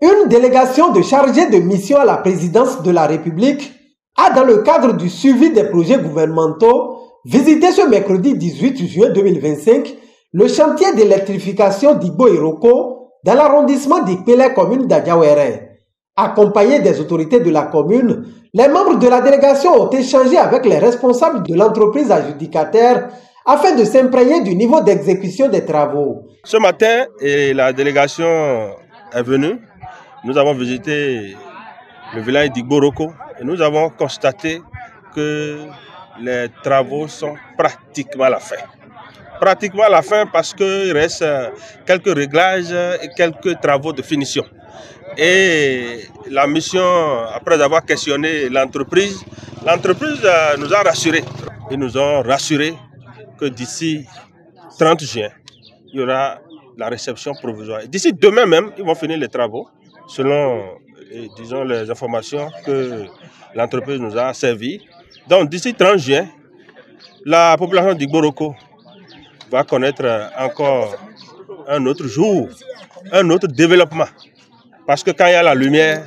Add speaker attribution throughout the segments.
Speaker 1: Une délégation de chargés de mission à la présidence de la République a, dans le cadre du suivi des projets gouvernementaux, visité ce mercredi 18 juin 2025 le chantier d'électrification d'Igbo-Iroko dans l'arrondissement d'Ikpele, commune d'Adiawere. Accompagnés des autorités de la commune, les membres de la délégation ont échangé avec les responsables de l'entreprise adjudicataire afin de s'imprégner du niveau d'exécution des travaux.
Speaker 2: Ce matin, la délégation est venue. Nous avons visité le village d'Igbo-Iroko et nous avons constaté que les travaux sont pratiquement à la fin. Pratiquement à la fin parce qu'il reste quelques réglages et quelques travaux de finition. Et la mission, après avoir questionné l'entreprise nous a rassurés. Ils nous ont rassurés que d'ici 30 juin, il y aura la réception provisoire. D'ici demain même, ils vont finir les travaux, selon disons, les informations que l'entreprise nous a servi. Donc d'ici 30 juin, la population d'Igbo-Iroko va connaître encore un autre jour, un autre développement. Parce que quand il y a la lumière,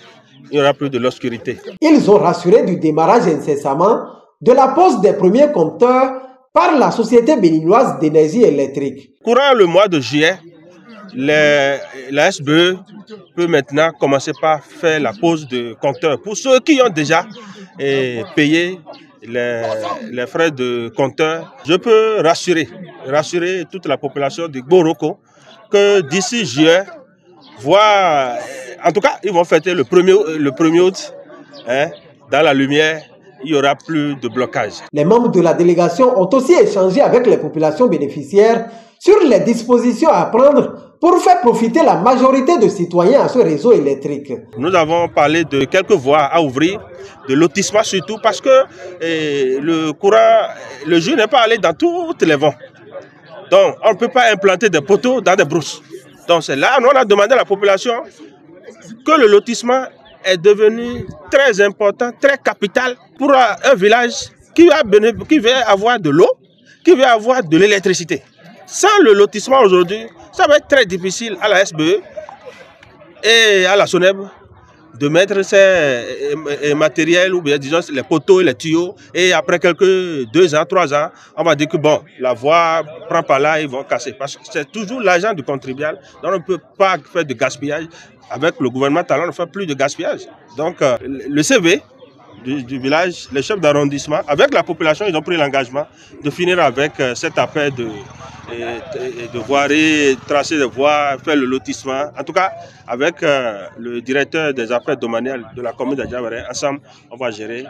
Speaker 2: il n'y aura plus de l'obscurité.
Speaker 1: Ils ont rassuré du démarrage incessamment de la pose des premiers compteurs par la Société béninoise d'énergie électrique.
Speaker 2: Courant le mois de juillet, la SBE peut maintenant commencer par faire la pose de compteurs. Pour ceux qui ont déjà payé les frais de compteur, je peux rassurer toute la population de Igbo-Iroko que d'ici juillet, voire, en tout cas, ils vont fêter le 1er août, dans la lumière, il n'y aura plus de blocage.
Speaker 1: Les membres de la délégation ont aussi échangé avec les populations bénéficiaires sur les dispositions à prendre pour faire profiter la majorité de citoyens à ce réseau électrique.
Speaker 2: Nous avons parlé de quelques voies à ouvrir, de lotissement surtout, parce que le jus n'est pas allé dans toutes les vents. Donc, on ne peut pas implanter des poteaux dans des brousses. Donc, c'est là, on a demandé à la population que le lotissement est devenu très important, très capital pour un village qui va avoir de l'eau, qui va avoir de l'électricité. Sans le lotissement aujourd'hui, ça va être très difficile à la SBE et à la SONEB de mettre ces matériels, ou bien disons les poteaux et les tuyaux, et après quelques 2 ans, 3 ans, on va dire que bon, la voie prend par là, ils vont casser. Parce que c'est toujours l'argent du contribuable, donc on ne peut pas faire de gaspillage. Avec le gouvernement talent, on ne fait plus de gaspillage. Donc le CV du village, les chefs d'arrondissement, avec la population, ils ont pris l'engagement de finir avec cet appel de voirie, tracer des voies, faire le lotissement. En tout cas, avec le directeur des affaires domaniales de la commune d'Adiawere, ensemble, on va gérer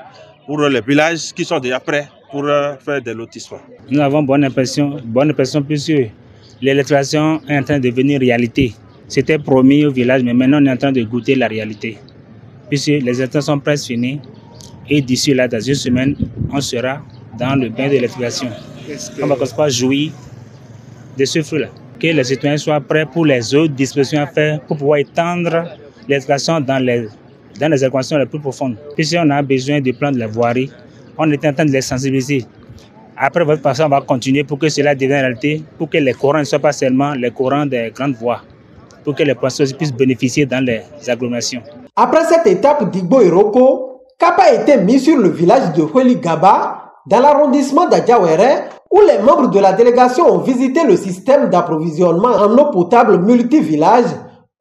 Speaker 2: pour les villages qui sont déjà prêts pour faire des lotissements.
Speaker 3: Nous avons bonne impression puisque l'électrification est en train de devenir réalité. C'était promis au village, mais maintenant on est en train de goûter la réalité. Puisque les états sont presque finis et d'ici là, dans une semaine, on sera dans le bain de l'électrification. On va commencer par jouir de ce fruit-là. Que les citoyens soient prêts pour les autres dispositions à faire pour pouvoir étendre l'électrification dans les équations les plus profondes. Puisqu'on a besoin de plans de la voirie, on est en train de les sensibiliser. Après votre passage, on va continuer pour que cela devienne réalité, pour que les courants ne soient pas seulement les courants des grandes voies, pour que les personnes puissent bénéficier dans les agglomérations.
Speaker 1: Après cette étape d'Igbo-Iroko, cap a été mis sur le village de Hueligaba, dans l'arrondissement d'Adiawere, où les membres de la délégation ont visité le système d'approvisionnement en eau potable multivillage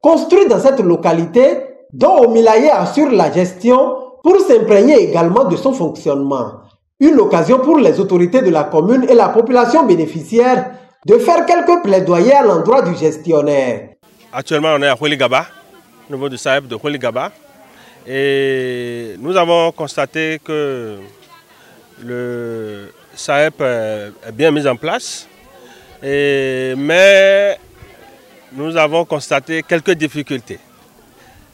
Speaker 1: construit dans cette localité, dont Omilaye assure la gestion pour s'imprégner également de son fonctionnement. Une occasion pour les autorités de la commune et la population bénéficiaire de faire quelques plaidoyers à l'endroit du gestionnaire.
Speaker 2: Actuellement, on est à Hueligaba, au niveau du SAEP de Hueligaba, et nous avons constaté que le SAEP est bien mis en place, mais nous avons constaté quelques difficultés.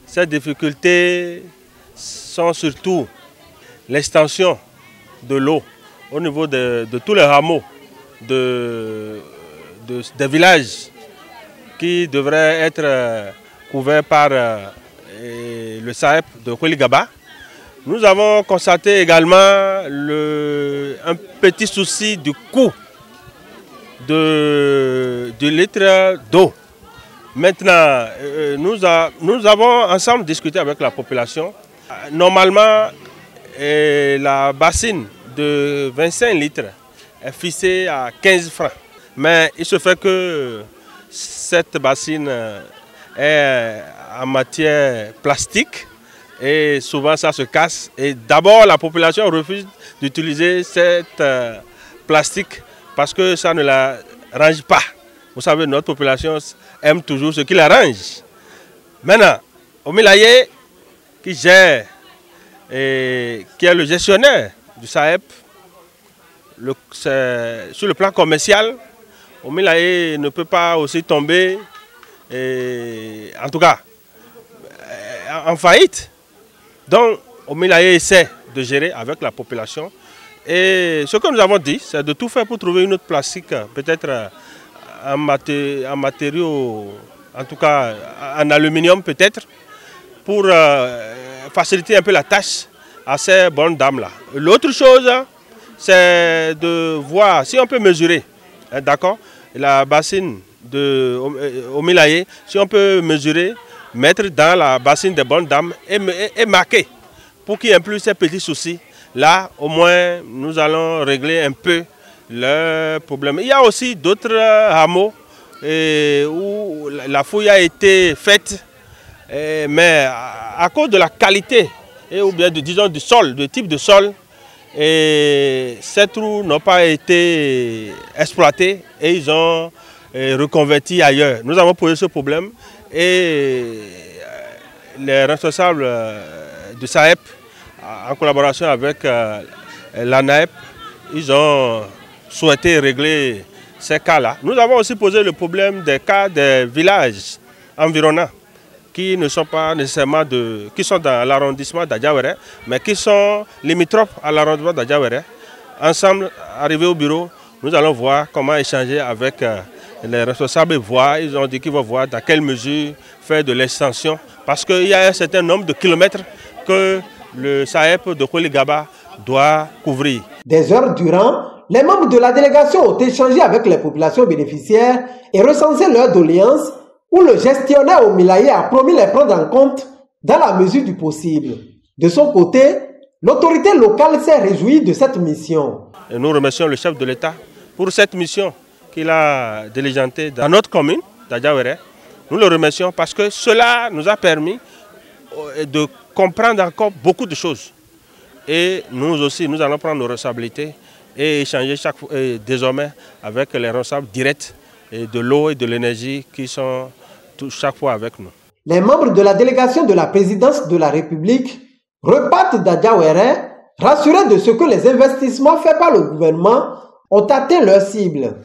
Speaker 2: Ces difficultés sont surtout l'extension de l'eau au niveau de tous les hameaux des villages qui devraient être couverts par le SAEP de Hueligaba. Nous avons constaté également un petit souci du coût du litre d'eau. Maintenant, nous avons ensemble discuté avec la population. Normalement, la bassine de 25 litres est fixée à 15 francs. Mais il se fait que cette bassine est en matière plastique et souvent ça se casse. Et d'abord, la population refuse d'utiliser cette plastique parce que ça ne la range pas. Vous savez, notre population aime toujours ce qui l'arrange. Maintenant, Omilaye, qui gère et qui est le gestionnaire du SAEP, sur le plan commercial, Omilaye ne peut pas aussi tomber, en tout cas, en faillite. Donc, Omilaye essaie de gérer avec la population. Et ce que nous avons dit, c'est de tout faire pour trouver une autre plastique, peut-être en matériaux, en tout cas en aluminium peut-être, pour faciliter un peu la tâche à ces bonnes dames-là. L'autre chose, c'est de voir si on peut mesurer, d'accord, la bassine de Omilaye, si on peut mesurer, mettre dans la bassine des bonnes dames et marquer pour qu'il n'y ait plus ces petits soucis. Là, au moins, nous allons régler un peu le problème. Il y a aussi d'autres hameaux où la fouille a été faite, mais à cause de la qualité, ou bien disons du sol, du type de sol, ces trous n'ont pas été exploités et ils ont reconverti ailleurs. Nous avons posé ce problème et les responsables du SAEP, en collaboration avec l'ANAEP, ils ont souhaité régler ces cas-là. Nous avons aussi posé le problème des cas des villages environnants qui ne sont pas nécessairement qui sont dans l'arrondissement d'Adjawéré, mais qui sont limitrophes à l'arrondissement d'Adjawéré. Ensemble, arrivés au bureau, nous allons voir comment échanger avec les responsables et voir. Ils ont dit qu'ils vont voir dans quelle mesure faire de l'extension, parce qu'il y a un certain nombre de kilomètres que le SAEP de Kouéli-Gaba doit couvrir.
Speaker 1: Des heures durant, les membres de la délégation ont échangé avec les populations bénéficiaires et recensé leurs doléances, où le gestionnaire Omilaye a promis les prendre en compte dans la mesure du possible. De son côté, l'autorité locale s'est réjouie de cette mission.
Speaker 2: Et nous remercions le chef de l'État pour cette mission qu'il a diligentée dans notre commune d'Adjawéré. Nous le remercions parce que cela nous a permis de comprendre encore beaucoup de choses. Et nous aussi, nous allons prendre nos responsabilités et échanger désormais avec les responsables directs de l'eau et de l'énergie qui sont chaque fois avec nous.
Speaker 1: Les membres de la délégation de la présidence de la République repartent d'Adjawéré rassurés de ce que les investissements faits par le gouvernement ont atteint leur cible.